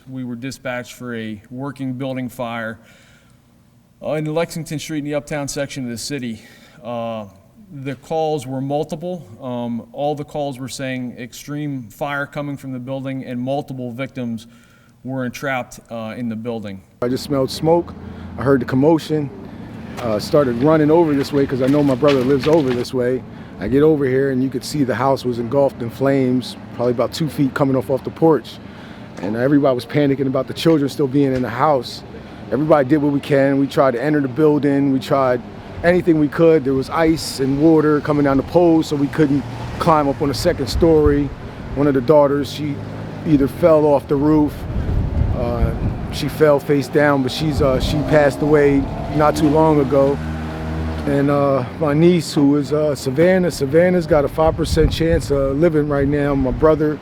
We were dispatched for a working building fire in the Lexington Street in the uptown section of the city. The calls were multiple. All the calls were saying extreme fire coming from the building, and multiple victims were entrapped in the building. I just smelled smoke. I heard the commotion. Started running over this way because I know my brother lives over this way. I get over here and you could see the house was engulfed in flames, probably about 2 feet coming off the porch. And everybody was panicking about the children still being in the house. Everybody did what we can. We tried to enter the building. We tried anything we could. There was ice and water coming down the poles, so we couldn't climb up on the second story. One of the daughters, she either fell off the roof, she fell face down, but she passed away not too long ago. And my niece, who is Savannah's got a 5% chance of living right now. My brother,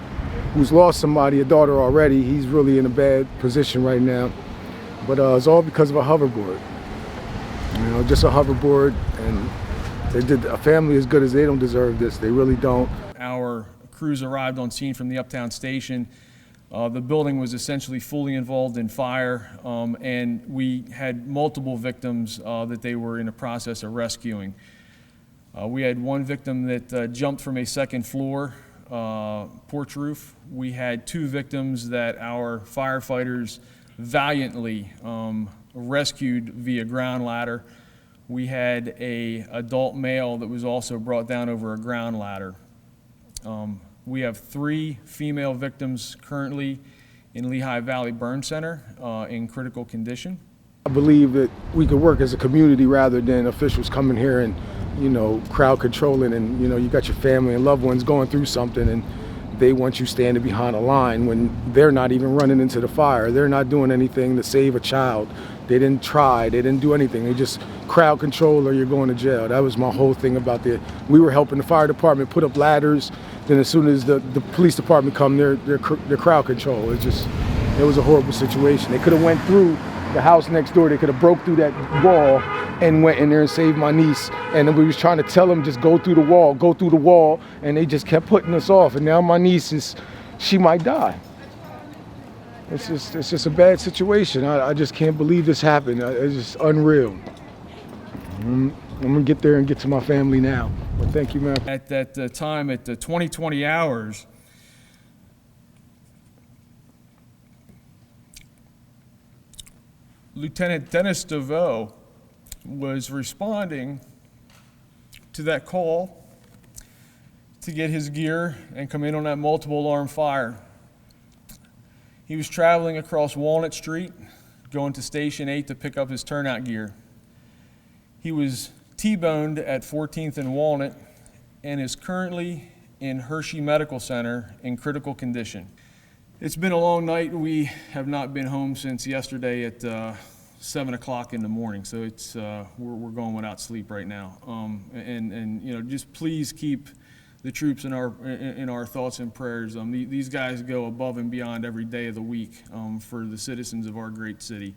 who's lost somebody, a daughter already, he's really in a bad position right now. But it's all because of a hoverboard. You know, just a hoverboard, and they did a family as good as they don't deserve this. They really don't. Our crews arrived on scene from the uptown station. The building was essentially fully involved in fire, and we had multiple victims that they were in the process of rescuing. We had one victim that jumped from a second floor porch roof. We had 2 victims that our firefighters valiantly rescued via ground ladder. We had an adult male that was also brought down over a ground ladder. We have 3 female victims currently in Lehigh Valley Burn Center in critical condition. I believe that we could work as a community rather than officials coming here and, you know, crowd controlling, and, you know, you got your family and loved ones going through something and they want you standing behind a line when they're not even running into the fire. They're not doing anything to save a child. They didn't try, they didn't do anything. They just crowd control or you're going to jail. That was my whole thing about we were helping the fire department put up ladders. Then as soon as the police department come, they're crowd control. It was a horrible situation. They could have went through the house next door. They could have broke through that wall and went in there and saved my niece. And then we was trying to tell them, just go through the wall, and they just kept putting us off. And now my niece she might die. It's just a bad situation. I just can't believe this happened. It's just unreal. I'm gonna get there and get to my family now. But thank you, man. At that time, at the 2020 hours, Lieutenant Dennis DeVoe was responding to that call to get his gear and come in on that multiple alarm fire. He was traveling across Walnut Street, going to Station 8 to pick up his turnout gear. He was T-boned at 14th and Walnut and is currently in Hershey Medical Center in critical condition. It's been a long night. We have not been home since yesterday at 7 o'clock in the morning, so it's we're going without sleep right now. And you know, just please keep the troops in our thoughts and prayers. These guys go above and beyond every day of the week for the citizens of our great city.